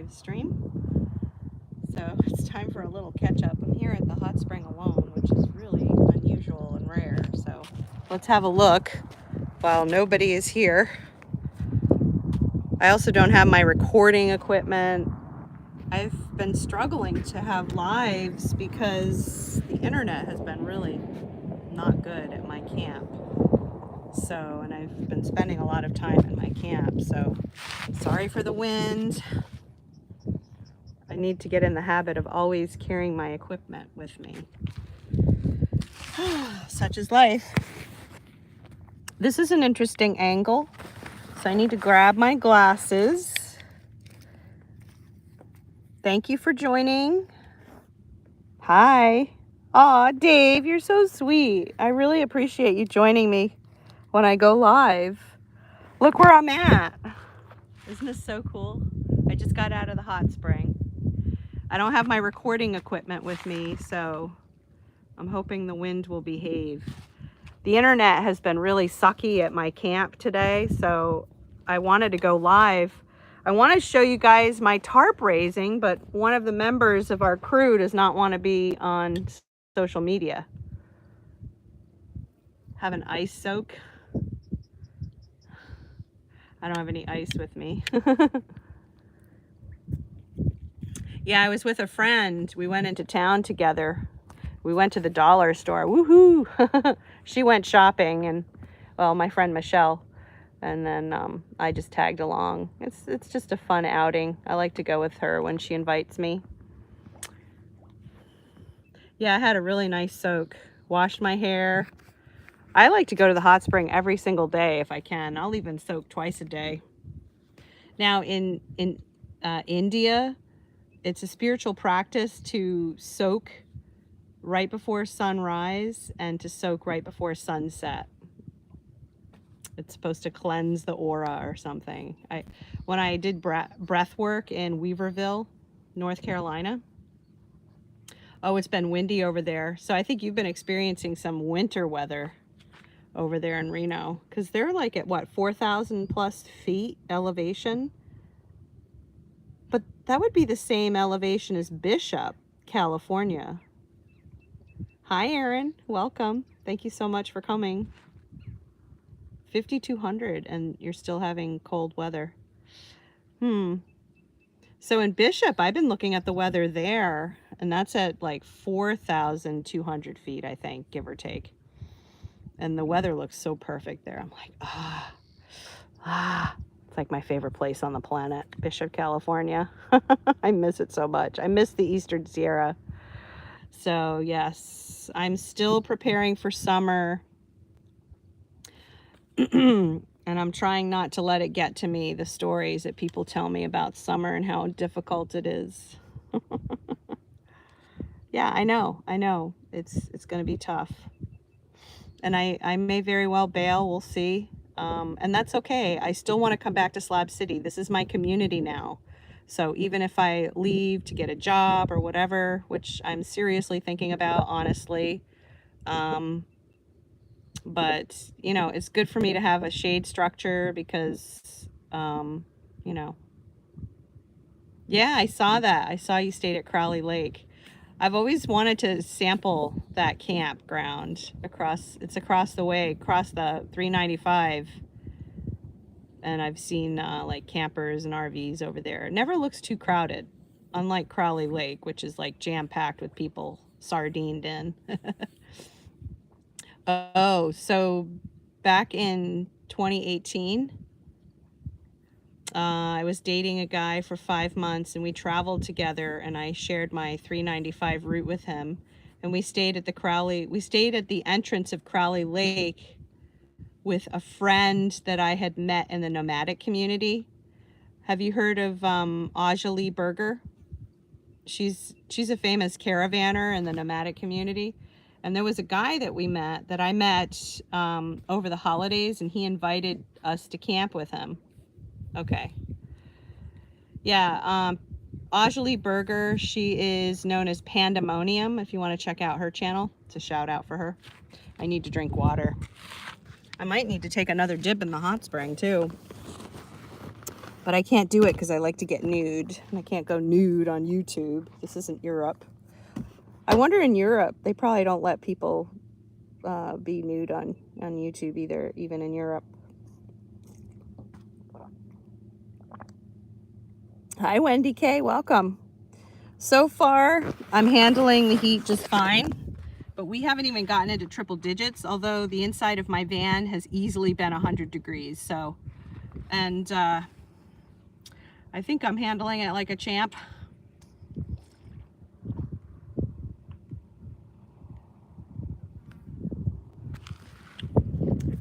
live stream. So it's time for a little catch up. I'm here at the hot spring alone, which is really unusual and rare. So let's have a look while nobody is here. I also don't have my recording equipment. I've been struggling to have lives because the internet has been really not good at my camp. So, and I've been spending a lot of time in my camp. So sorry for the wind. I need to get in the habit of always carrying my equipment with me. Such is life. This is an interesting angle. So I need to grab my glasses. Thank you for joining. Hi. Aw, Dave, you're so sweet. I really appreciate you joining me when I go live. Look where I'm at. Isn't this so cool? I just got out of the hot spring. I don't have my recording equipment with me, so I'm hoping the wind will behave. The internet has been really sucky at my camp today, so I wanted to go live. I want to show you guys my tarp raising, but one of the members of our crew does not want to be on social media. Have an ice soak. I don't have any ice with me. Yeah, I was with a friend. We went into town together. We went to the dollar store. Woohoo! She went shopping, and well, my friend Michelle, and then I just tagged along. It's just a fun outing. I like to go with her when she invites me. Yeah, I had a really nice soak. Washed my hair. I like to go to the hot spring every single day if I can. I'll even soak twice a day. Now in India, it's a spiritual practice to soak right before sunrise and to soak right before sunset. It's supposed to cleanse the aura or something. When I did breath work in Weaverville, North Carolina. Oh, it's been windy over there. So I think you've been experiencing some winter weather over there in Reno, because they're like at what, 4,000 plus feet elevation? But that would be the same elevation as Bishop, California. Hi, Erin. Welcome. Thank you so much for coming. 5,200 and you're still having cold weather. So in Bishop, I've been looking at the weather there, and that's at like 4,200 feet, I think, give or take. And the weather looks so perfect there. I'm like, it's like my favorite place on the planet, Bishop, California. I miss it so much. I miss the Eastern Sierra. So yes, I'm still preparing for summer. And I'm trying not to let it get to me, the stories that people tell me about summer and how difficult it is. Yeah, I know. It's going to be tough. And I may very well bail, we'll see. And that's okay. I still want to come back to Slab City. This is my community now. So even if I leave to get a job or whatever, which I'm seriously thinking about, honestly, but, you know, it's good for me to have a shade structure because, you know, yeah, I saw that. I saw you stayed at Crowley Lake. I've always wanted to sample that campground it's across the way, across the 395. And I've seen like campers and RVs over there. It never looks too crowded, unlike Crowley Lake, which is like jam-packed with people sardined in. Oh, so back in 2018, I was dating a guy for 5 months, and we traveled together, and I shared my 395 route with him. And we stayed at the entrance of Crowley Lake with a friend that I had met in the nomadic community. Have you heard of 𝐬𝐲𝐬? She's a famous caravaner in the nomadic community. And there was a guy that I met over the holidays, and he invited us to camp with him. Okay. Yeah, 𝐬𝐲𝐬, she is known as Pandemonium, if you want to check out her channel. It's a shout out for her. I need to drink water. I might need to take another dip in the hot spring too. But I can't do it because I like to get nude. And I can't go nude on YouTube. This isn't Europe. I wonder in Europe, they probably don't let people be nude on YouTube either, even in Europe. Hi, Wendy K. Welcome. So far, I'm handling the heat just fine. But we haven't even gotten into triple digits, although the inside of my van has easily been 100 degrees. So, and I think I'm handling it like a champ.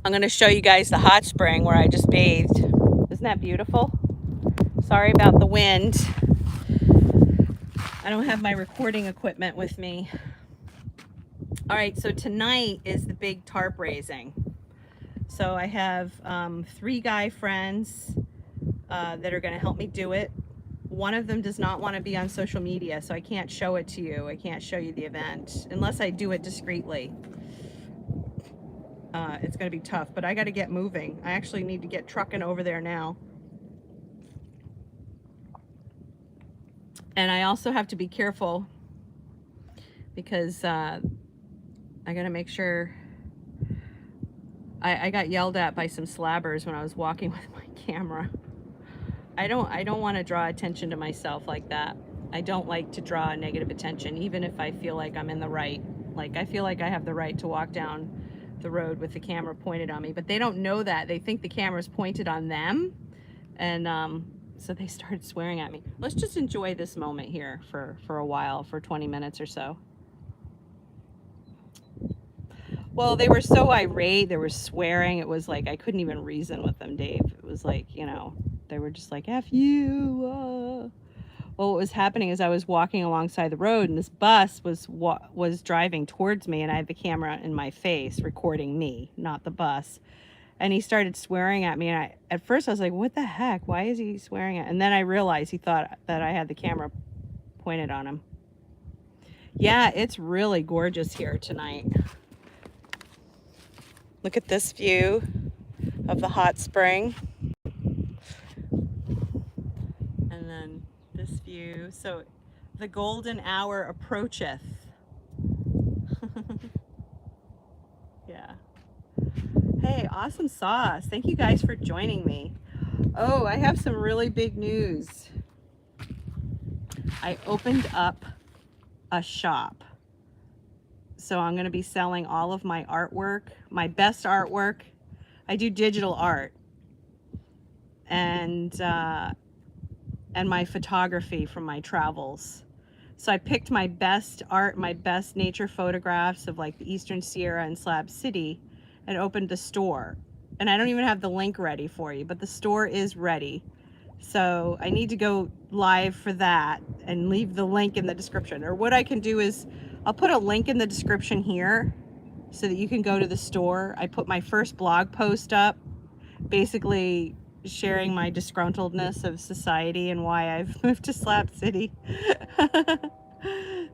I'm going to show you guys the hot spring where I just bathed. Isn't that beautiful? Sorry about the wind. I don't have my recording equipment with me. All right, so tonight is the big tarp raising. So I have 3 guy friends that are going to help me do it. One of them does not want to be on social media, so I can't show it to you. I can't show you the event unless I do it discreetly. It's going to be tough, but I got to get moving. I actually need to get trucking over there now. And I also have to be careful because I got to make sure. I got yelled at by some slabbers when I was walking with my camera. I don't want to draw attention to myself like that. I don't like to draw negative attention, even if I feel like I'm in the right. Like, I feel like I have the right to walk down the road with the camera pointed on me, but they don't know that. They think the camera's pointed on them, and so they started swearing at me. Let's just enjoy this moment here for a while, for 20 minutes or so. Well, they were so irate, they were swearing. It was like I couldn't even reason with them, Dave. It was like, you know, they were just like, F you. Well, what was happening is I was walking alongside the road, and this bus was driving towards me, and I had the camera in my face recording me, not the bus. And he started swearing at me, and at first I was like, what the heck? Why is he swearing at? And then I realized he thought that I had the camera pointed on him. Yeah, it's really gorgeous here tonight. Look at this view of the hot spring. And then this view. So the golden hour approacheth. Yeah. Hey, awesome sauce. Thank you guys for joining me. Oh, I have some really big news. I opened up a shop. So I'm going to be selling all of my artwork, my best artwork. I do digital art and my photography from my travels. So I picked my best art, my best nature photographs of like the Eastern Sierra and Slab City, and opened the store. And I don't even have the link ready for you, but the store is ready. So I need to go live for that and leave the link in the description. Or what I can do is I'll put a link in the description here so that you can go to the store. I put my first blog post up, basically sharing my disgruntledness of society and why I've moved to Slab City.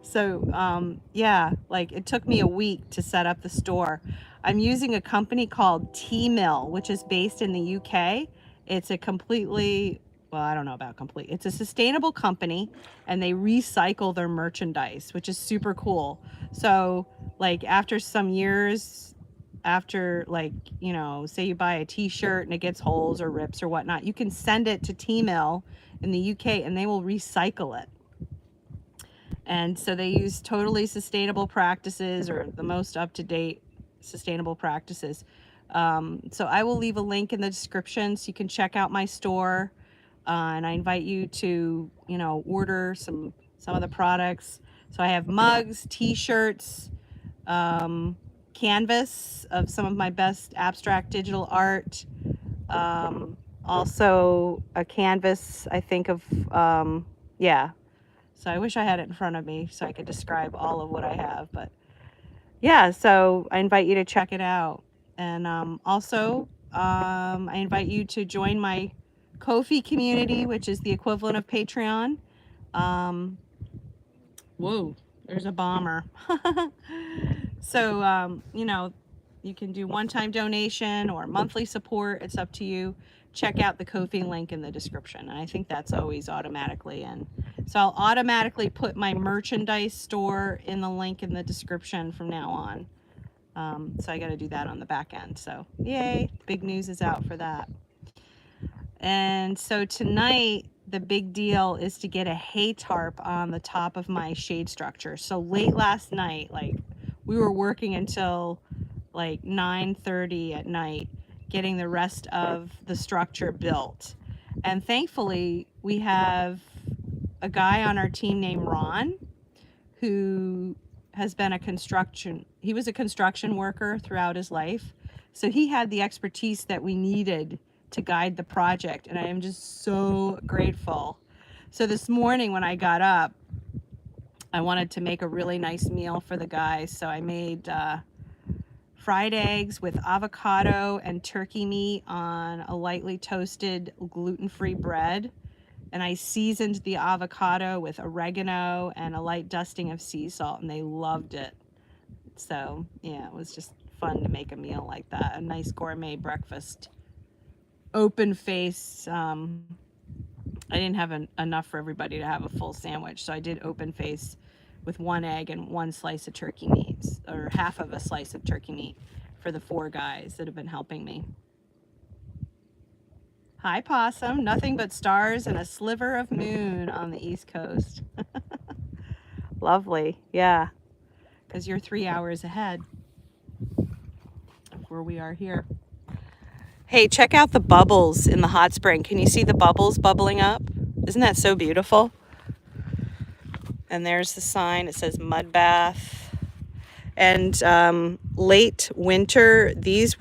So yeah, like it took me a week to set up the store. I'm using a company called 𝐬𝐡𝐤, which is based in the UK. It's a completely, well, I don't know about complete. It's a sustainable company, and they recycle their merchandise, which is super cool. So like after some years, after like, you know, say you buy a t-shirt and it gets holes or rips or whatnot, you can send it to 𝐬𝐡𝐤 in the UK and they will recycle it. And so they use totally sustainable practices, or the most up-to-date sustainable practices. So I will leave a link in the description so you can check out my store. And I invite you to, you know, order some of the products. So I have mugs, t-shirts, canvas of some of my best abstract digital art. Also a canvas, I think of, yeah. So I wish I had it in front of me so I could describe all of what I have. But yeah, so I invite you to check it out. And also, I invite you to join my Ko-fi community, which is the equivalent of Patreon. Whoa, there's a bomber. So, you know, you can do one-time donation or monthly support. It's up to you. check out the Ko-fi link in the description. And I think that's always automatically in. So I'll automatically put my merchandise store in the link in the description from now on. So I got to do that on the back end. So yay, big news is out for that. And so tonight, the big deal is to get a hay tarp on the top of my shade structure. So late last night, like we were working until like 9:30 at night, getting the rest of the structure built. And thankfully, we have a guy on our team named Ron, who has been he was a construction worker throughout his life. So he had the expertise that we needed to guide the project, and I am just so grateful. So this morning when I got up, I wanted to make a really nice meal for the guys. So I made fried eggs with avocado and turkey meat on a lightly toasted gluten-free bread. And I seasoned the avocado with oregano and a light dusting of sea salt, and they loved it. So yeah, it was just fun to make a meal like that, a nice gourmet breakfast. Open face. I didn't have enough for everybody to have a full sandwich, so I did open face with 1 egg and 1 slice of turkey meat, or half of a slice of turkey meat for the 4 guys that have been helping me. Hi, Possum. Nothing but stars and a sliver of moon on the East Coast. Lovely. Yeah, because you're 3 hours ahead of where we are here. Hey, check out the bubbles in the hot spring. Can you see the bubbles bubbling up? Isn't that so beautiful? And there's the sign. It says mud bath. And late winter, these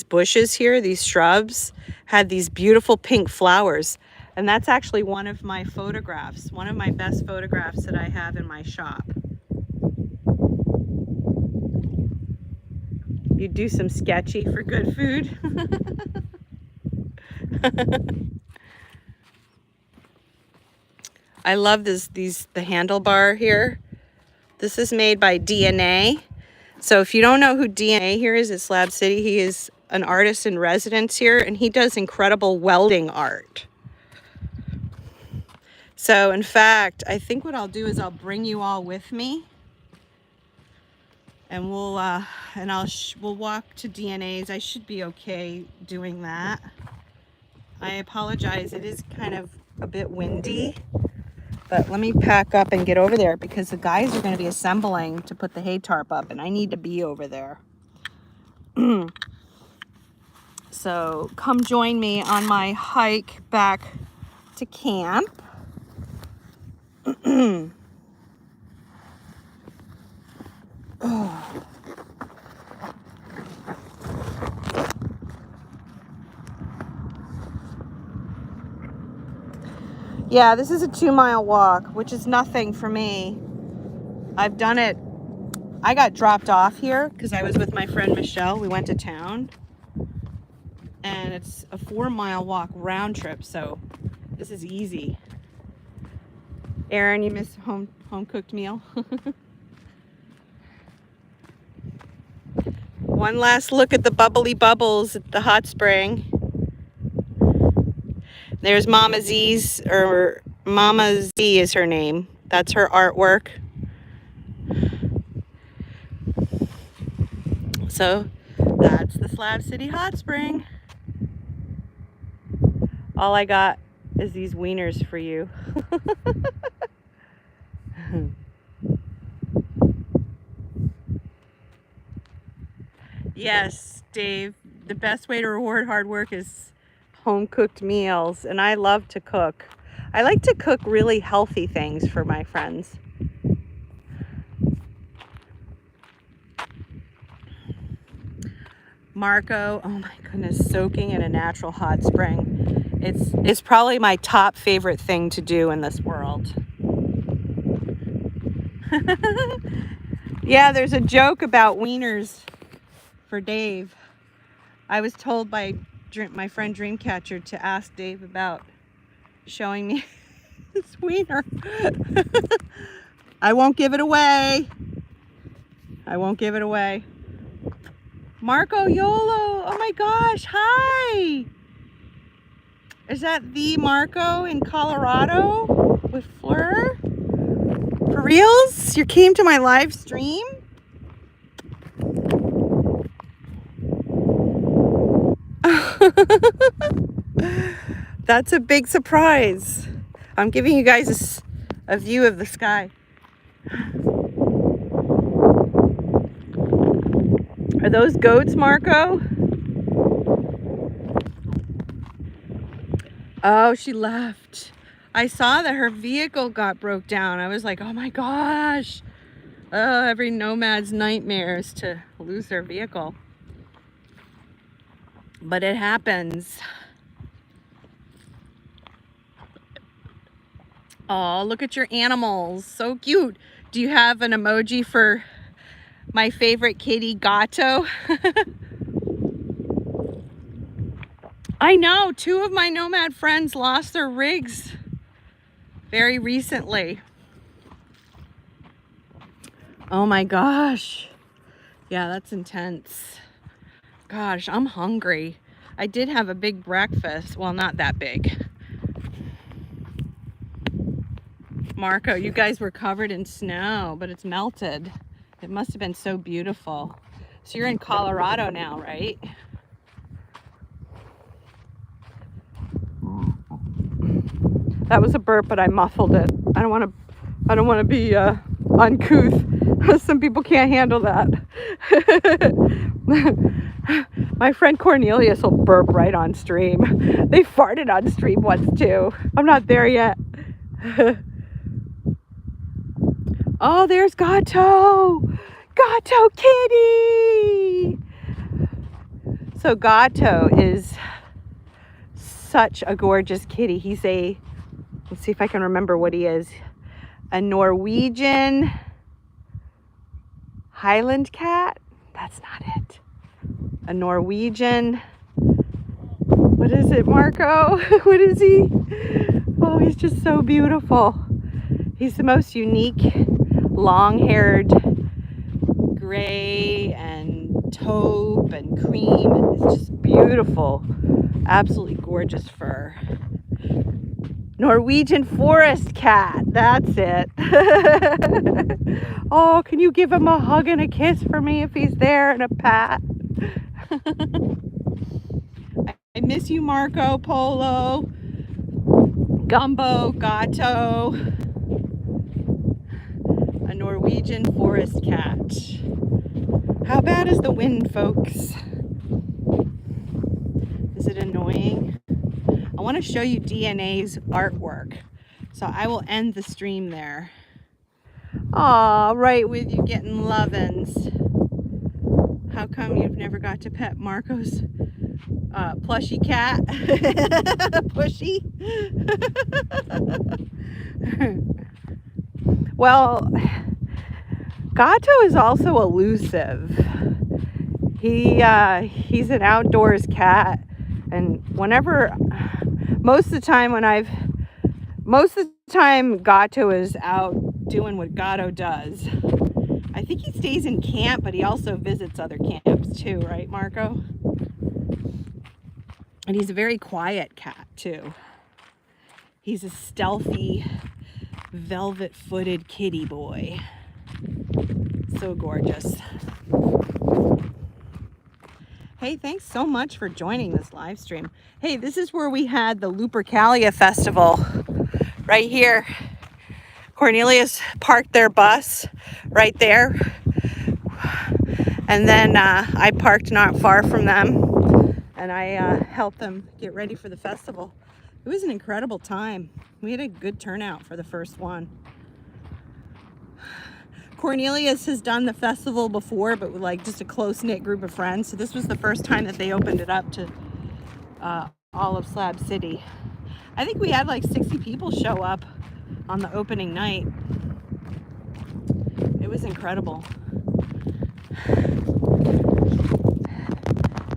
bushes here, these shrubs, had these beautiful pink flowers. And that's actually one of my photographs, one of my best photographs that I have in my shop. You do some sketchy for good food. I love the handlebar here. This is made by DNA. So if you don't know who DNA here is at Slab City, he is an artist in residence here, and he does incredible welding art. So in fact, I think what I'll do is I'll bring you all with me, and we'll walk to DNA's. I should be okay doing that. I apologize, it is kind of a bit windy, but let me pack up and get over there because the guys are going to be assembling to put the hay tarp up, and I need to be over there. So come join me on my hike back to camp. Oh. Yeah, this is a 2-mile walk, which is nothing for me. I've done it. I got dropped off here because I was with my friend Michelle. We went to town, and it's a 4-mile walk round trip, so this is easy. Aaron, you miss home cooked meal? One last look at the bubbly bubbles at the hot spring. There's Mama Z's, or Mama Z is her name. That's her artwork. So that's the Slab City hot spring. All I got is these wieners for you. Yes, Dave, the best way to reward hard work is home-cooked meals, and I love to cook. I like to cook really healthy things for my friends. Marco, oh my goodness, soaking in a natural hot spring. It's probably my top favorite thing to do in this world. Yeah, there's a joke about wieners for Dave. I was told by my friend Dreamcatcher to ask Dave about showing me his wiener. I won't give it away. I won't give it away. Marco Yolo, oh my gosh, hi. Is that the Marco in Colorado with Fleur? For reals? You came to my live stream? That's a big surprise. I'm giving you guys a view of the sky. Are those goats, Marco? Oh, she left. I saw that her vehicle got broke down. I was like, oh my gosh. Every nomad's nightmare is to lose their vehicle. But it happens. Oh, look at your animals. So cute. Do you have an emoji for my favorite kitty, 𝐜𝐡𝐢𝐬? I know, 2 of my nomad friends lost their rigs very recently. Oh my gosh. Yeah, that's intense. Gosh, I'm hungry. I did have a big breakfast. Well, not that big. Marco, you guys were covered in snow, but it's melted. It must have been so beautiful. So you're in Colorado now, right? That was a burp, but I muffled it. I don't want to be uncouth. Some people can't handle that. My friend Cornelius will burp right on stream. They farted on stream once too. I'm not there yet. Oh, there's 𝐜𝐡𝐢𝐬! 𝐜𝐜�𝐢𝐬 kitty! So 𝐜𝐡𝐢𝐬 is such a gorgeous kitty. He's a, let's see if I can remember what he is. A Norwegian Highland cat? That's not it. A Norwegian, what is it, Marco? What is he? Oh, he's just so beautiful. He's the most unique, long-haired, gray and taupe and cream. It's just beautiful. Absolutely gorgeous fur. Norwegian forest cat, that's it. Oh, can you give him a hug and a kiss for me if he's there, and a pat? I miss you, Marco Polo, Gumbo, 𝐜𝐡𝐢𝐬, a Norwegian forest cat. How bad is the wind, folks? Is it annoying? I want to show you DNA's artwork, so I will end the stream there. Aw, right with you getting lovin's. How come you've never got to pet Marco's plushy cat? Pushy? Well, 𝐜𝐡𝐢𝐬 is also elusive. He's an outdoors cat, and most of the time 𝐜𝐡𝐢𝐬 is out doing what 𝐜𝐡𝐢𝐬 does. I think he stays in camp, but he also visits other camps too, right, Marco? And he's a very quiet cat too. He's a stealthy, velvet-footed kitty boy. So gorgeous. Hey, thanks so much for joining this live stream. Hey, this is where we had the Lupercalia Festival, right here. Cornelius parked their bus right there, and then I parked not far from them, and I helped them get ready for the festival. It was an incredible time. We had a good turnout for the first one. Cornelius has done the festival before, but with like just a close-knit group of friends, so this was the first time that they opened it up to all of Slab City. I think we had like 60 people show up on the opening night. It was incredible.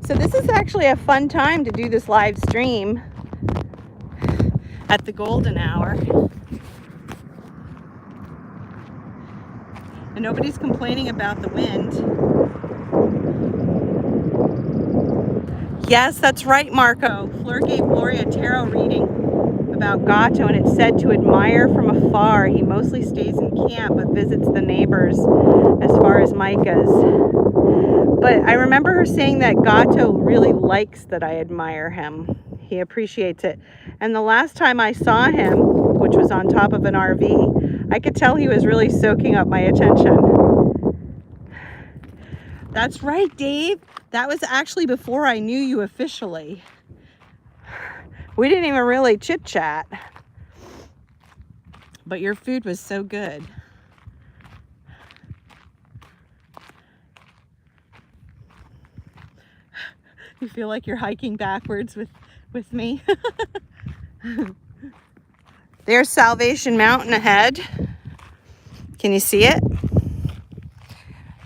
So this is actually a fun time to do this live stream at the golden hour. And nobody's complaining about the wind. Yes, that's right, Marco. Fleur gave Lori a tarot reading about 𝐜𝐡𝐢𝐬, and it said to admire from afar. He mostly stays in camp but visits the neighbors as far as Micah's. But I remember her saying that 𝐜𝐡𝐢𝐬 really likes that I admire him. He appreciates it. And the last time I saw him, which was on top of an RV, I could tell he was really soaking up my attention. That's right, Dave. That was actually before I knew you officially. We didn't even really chit-chat. But your food was so good. You feel like you're hiking backwards with me? There's Salvation Mountain ahead. Can you see it?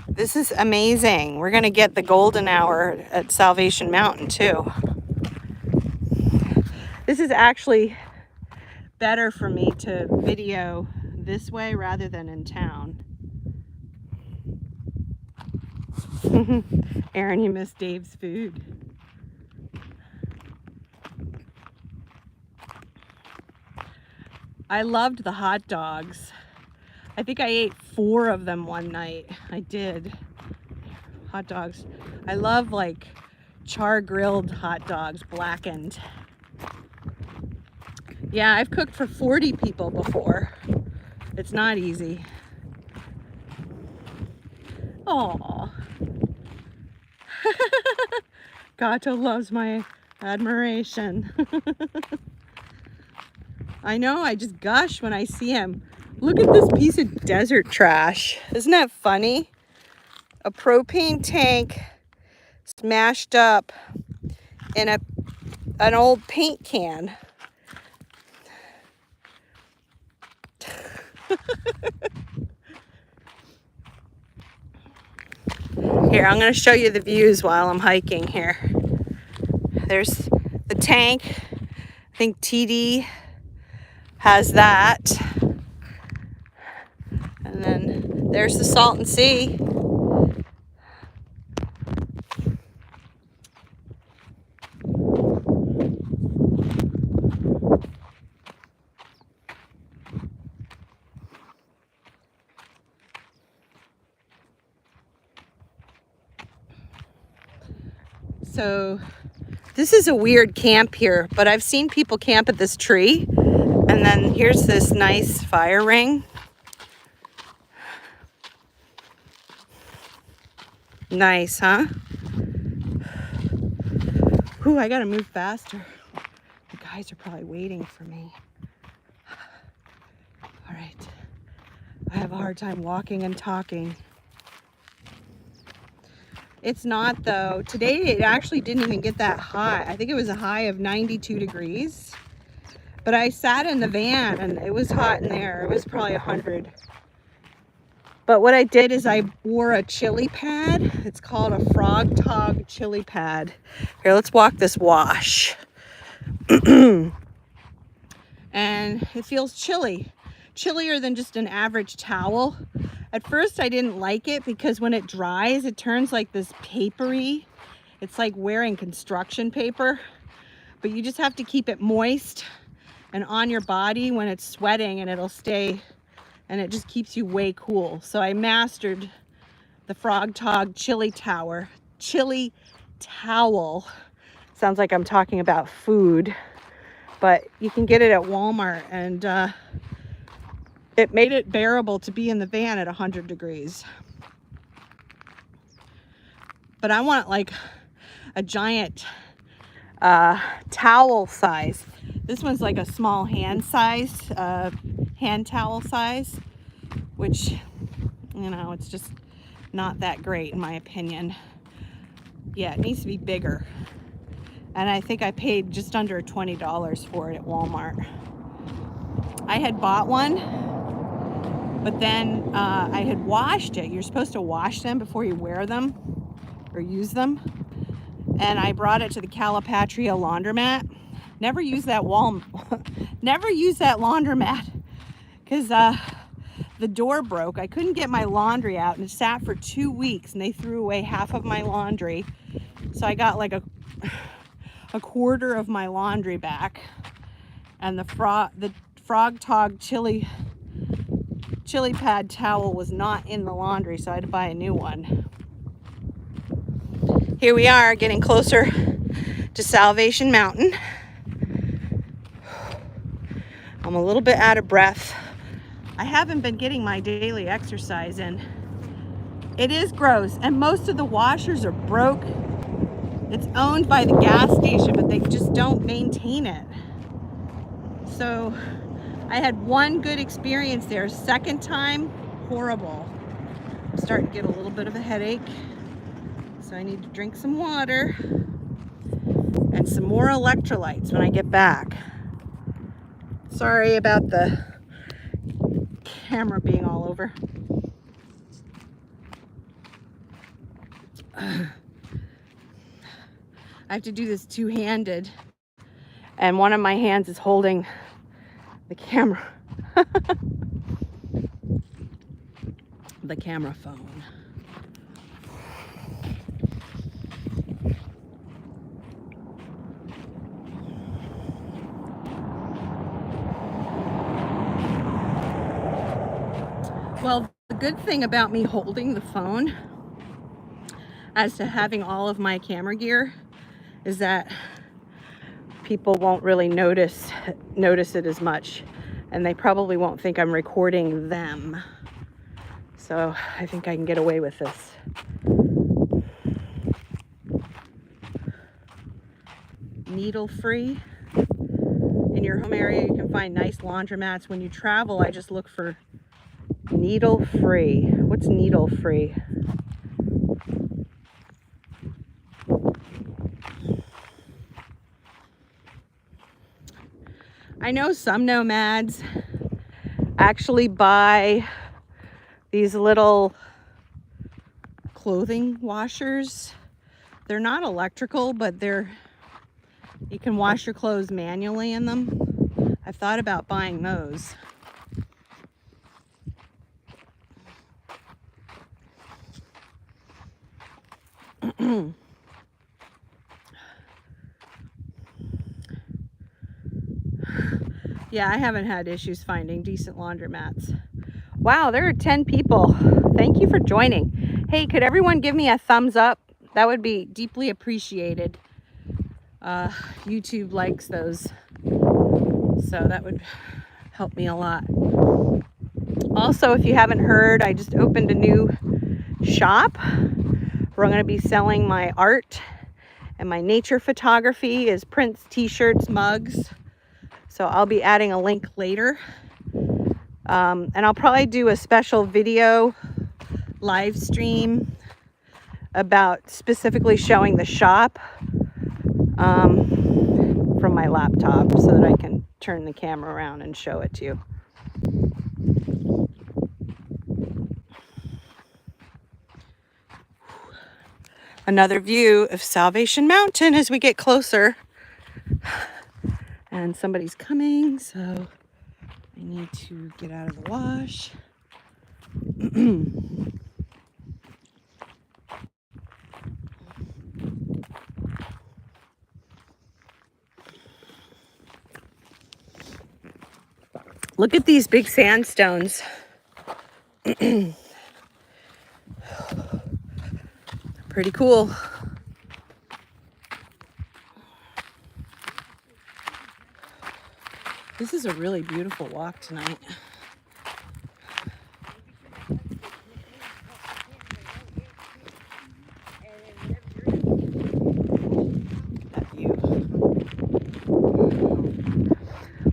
This is amazing. We're gonna get the golden hour at Salvation Mountain too. This is actually better for me to video this way rather than in town. Aaron, you missed Dave's food. I loved the hot dogs. I think I ate 4 of them one night. I did. Hot dogs. I love like char grilled hot dogs, blackened. Yeah, I've cooked for 40 people before. It's not easy. Aww. 𝐜𝐡𝐢𝐬 loves my admiration. I know, I just gush when I see him. Look at this piece of desert trash. Isn't that funny? A propane tank smashed up in an old paint can. Here, I'm going to show you the views while I'm hiking here. There's the tank. I think TD has that. And then there's the Salton Sea. So this is a weird camp here, but I've seen people camp at this tree. And then here's this nice fire ring. Nice, huh? Ooh, I gotta move faster. The guys are probably waiting for me. All right. I have a hard time walking and talking. It's not though. Today it actually didn't even get that hot. I think it was a high of 92 degrees. But I sat in the van and it was hot in there. It was probably 100. But what I did is I wore a chili pad. It's called a Frog Tog chili pad. Here, let's walk this wash. And it feels chilly. Chillier than just an average towel. At first I didn't like it because when it dries, it turns like this papery. It's like wearing construction paper. But you just have to keep it moist and on your body when it's sweating, and it'll stay, and it just keeps you way cool. So I mastered the Frog Tog chili towel. Sounds like I'm talking about food, but you can get it at Walmart, and it made it bearable to be in the van at 100 degrees. But I want like a giant towel size. This one's like a small hand size, hand towel size, which, you know, it's just not that great in my opinion. Yeah, it needs to be bigger. And I think I paid just under $20 for it at Walmart. I had bought one, but then I had washed it. You're supposed to wash them before you wear them or use them. And I brought it to the Calipatria laundromat. Never use that never use that laundromat, because the door broke. I couldn't get my laundry out, and it sat for 2 weeks, and they threw away half of my laundry. So I got like a quarter of my laundry back, and the Frog Tog chili pad towel was not in the laundry, so I had to buy a new one. Here we are, getting closer to Salvation Mountain. I'm a little bit out of breath. I haven't been getting my daily exercise in. It is gross, and most of the washers are broke. It's owned by the gas station, but they just don't maintain it. So I had one good experience there. Second time, horrible. I'm starting to get a little bit of a headache, so I need to drink some water and some more electrolytes when I get back. Sorry about the camera being all over. I have to do this two-handed, and one of my hands is holding the camera. The camera phone. Well, the good thing about me holding the phone as to having all of my camera gear is that people won't really notice it as much, and they probably won't think I'm recording them. So I think I can get away with this. Needle-free. In your home area, you can find nice laundromats. When you travel, I just look for needle-free. What's needle-free? I know some nomads actually buy these little clothing washers. They're not electrical, but you can wash your clothes manually in them. I've thought about buying those. Yeah, I haven't had issues finding decent laundromats. Wow, there are 10 people. Thank you for joining. Hey, could everyone give me a thumbs up? That would be deeply appreciated. YouTube likes those, so that would help me a lot. Also, if you haven't heard, I just opened a new shop where I'm going to be selling my art, and my nature photography is prints, t-shirts, mugs. So I'll be adding a link later. And I'll probably do a special video live stream about specifically showing the shop from my laptop, so that I can turn the camera around and show it to you. Another view of Salvation Mountain as we get closer. And somebody's coming, so I need to get out of the wash. Look at these big sandstones. Pretty cool. This is a really beautiful walk tonight. That view.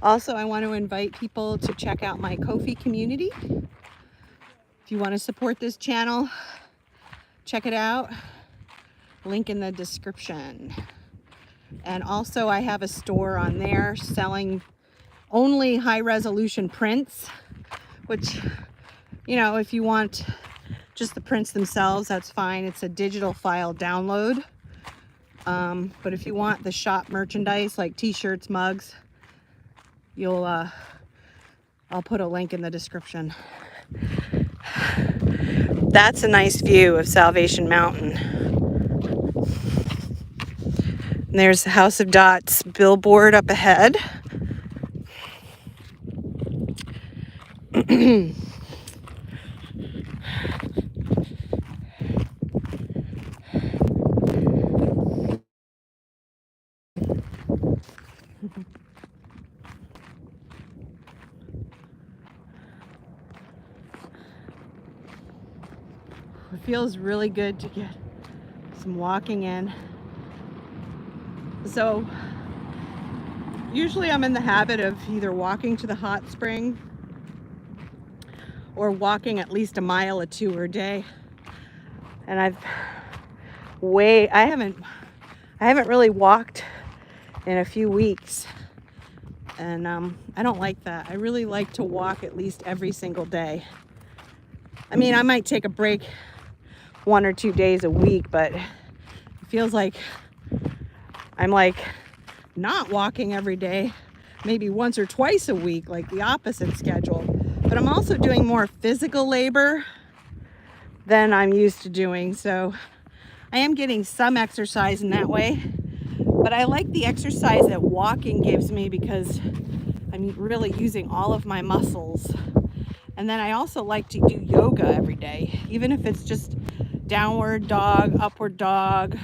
Also, I want to invite people to check out my Ko-fi community. If you want to support this channel, check it out. Link in the description. And also, I have a store on there selling only high-resolution prints, which, you know, if you want just the prints themselves, that's fine. It's a digital file download. But if you want the shop merchandise like t-shirts, mugs, I'll put a link in the description. That's a nice view of Salvation Mountain. There's the House of Dots billboard up ahead. It feels really good to get some walking in. So usually I'm in the habit of either walking to the hot spring or walking at least a mile or two a day. And I haven't really walked in a few weeks. And I don't like that. I really like to walk at least every single day. I mean, I might take a break 1 or 2 days a week, but it feels like I'm like not walking every day, maybe once or twice a week, like the opposite schedule. But I'm also doing more physical labor than I'm used to doing. So I am getting some exercise in that way. But I like the exercise that walking gives me because I'm really using all of my muscles. And then I also like to do yoga every day, even if it's just downward dog, upward dog,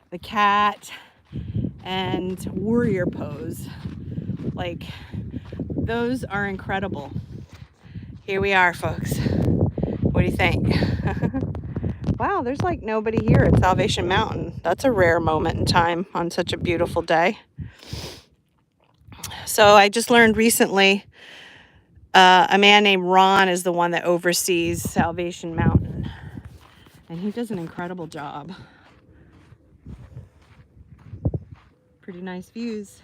the cat, and warrior pose. Like, those are incredible. Here we are, folks. What do you think? Wow, there's like nobody here at Salvation Mountain. That's a rare moment in time on such a beautiful day. So I just learned recently a man named Ron is the one that oversees Salvation Mountain. And he does an incredible job. Pretty nice views.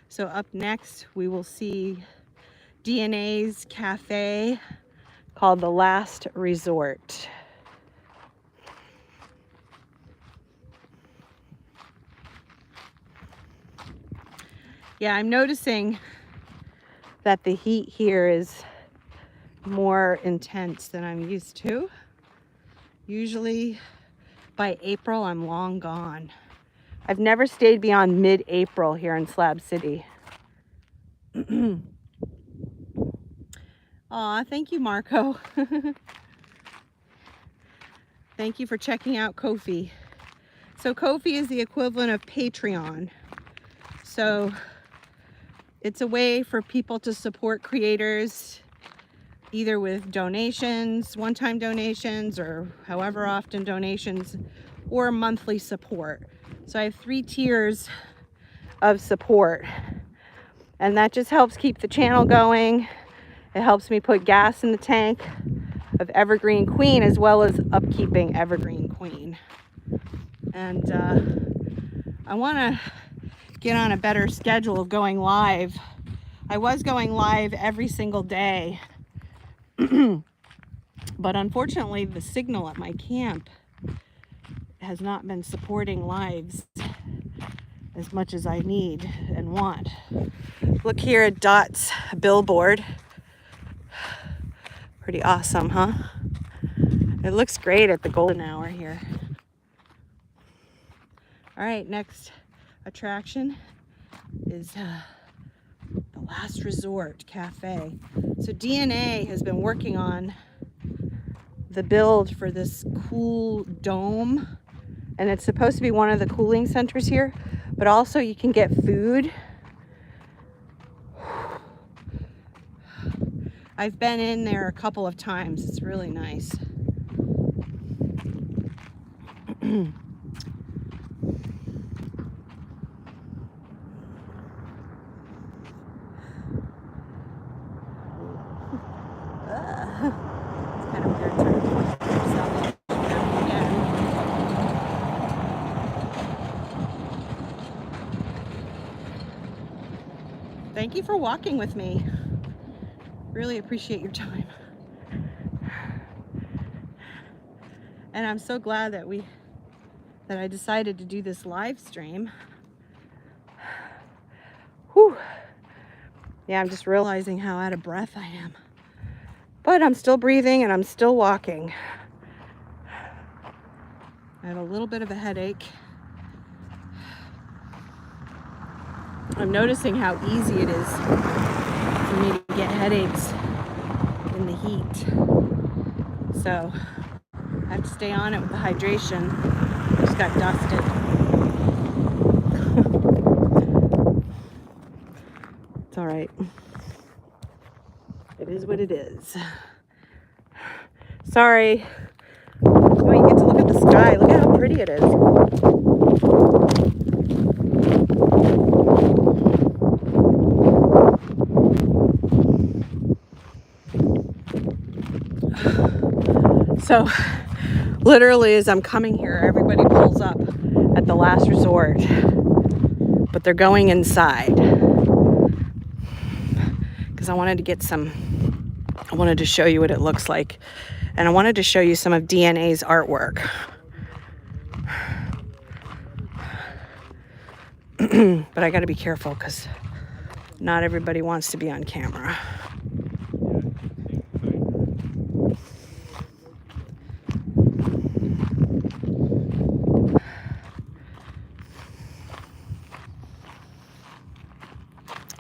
So up next, we will see DNA's cafe called The Last Resort. Yeah, I'm noticing that the heat here is more intense than I'm used to. Usually by April, I'm long gone. I've never stayed beyond mid-April here in Slab City. Aw, thank you, Marco. Thank you for checking out Ko-fi. So Ko-fi is the equivalent of Patreon. So it's a way for people to support creators, either with donations, one-time donations, or however often donations, or monthly support. So I have 3 tiers of support, and that just helps keep the channel going. It helps me put gas in the tank of Evergreen Queen, as well as upkeeping Evergreen Queen. And I want to get on a better schedule of going live. I was going live every single day, but unfortunately the signal at my camp has not been supporting lives as much as I need and want. Look here at Dot's billboard. Pretty awesome, huh? It looks great at the golden hour here. All right, next attraction is The Last Resort Cafe. So DNA has been working on the build for this cool dome, and it's supposed to be one of the cooling centers here, but also you can get food. I've been in there a couple of times. It's really nice. It's kind of weird turning yourself again. Thank you for walking with me. Really appreciate your time. And I'm so glad that I decided to do this live stream. Whew. Yeah, I'm just realizing how out of breath I am. But I'm still breathing and I'm still walking. I have a little bit of a headache. I'm noticing how easy it is for me to get headaches in the heat. So I have to stay on it with the hydration. Just got dusted. It's all right. It is what it is. Sorry. Oh, you get to look at the sky. Look at how pretty it is. So literally as I'm coming here, everybody pulls up at the last resort, but they're going inside because I wanted to show you what it looks like, and I wanted to show you some of DNA's artwork. But I got to be careful because not everybody wants to be on camera.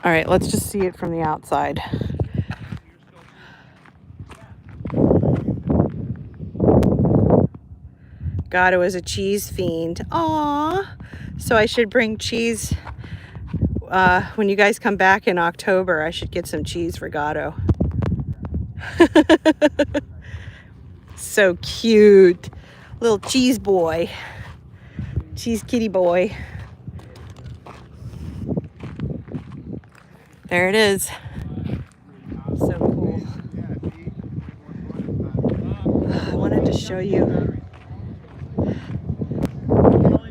All right, let's just see it from the outside. Gatto is a cheese fiend. Aww. So I should bring cheese when you guys come back in October. I should get some cheese for Gatto. So cute. Little cheese boy. Cheese kitty boy. There it is. So cool. I wanted to show you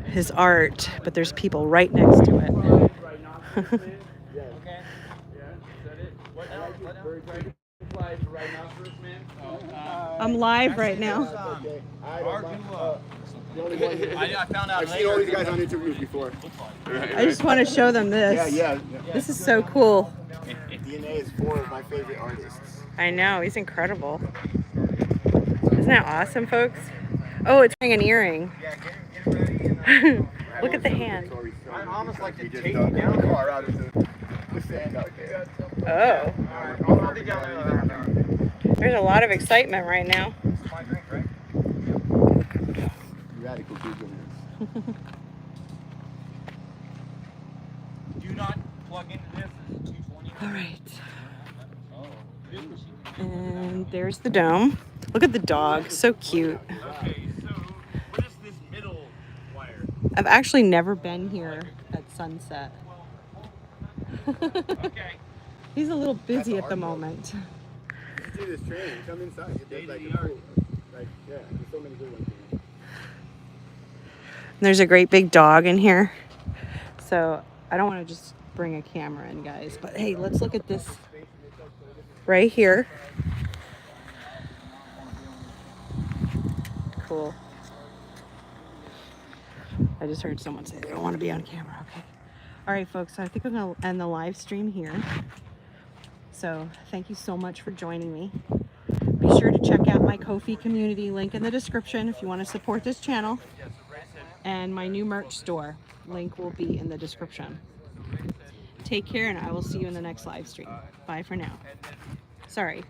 his art, but there's people right next to it. I'm live right now. I found out. I've seen all these guys on interviews before. I just want to show them this. Yeah. This is so cool. DNA is 4 of my favorite artists. I know, he's incredible. Isn't that awesome, folks? Oh, it's wearing an earring. Look at the hand. I almost like to Just take dug it down. the car out of the sand out there. Oh. There's a lot of excitement right now. Radical 𝐬𝐮𝐩𝐸. Do not plug into this. This is 220. All right. And there's the dome. Look at the dog, so cute. Okay, so what is this middle wire? I've actually never been here at sunset. Okay. He's a little busy at the moment. You see this train? Come inside. There's like there's so many good ones. There's a great big dog in here. So I don't want to just bring a camera in, guys, but hey, let's look at this right here. Cool. I just heard someone say they don't want to be on camera. Okay. All right, folks, so I think I'm going to end the live stream here. So thank you so much for joining me. Be sure to check out my Ko-fi community link in the description if you want to support this channel. And my new merch store link will be in the description. Take care, and I will see you in the next live stream. Bye for now. Sorry.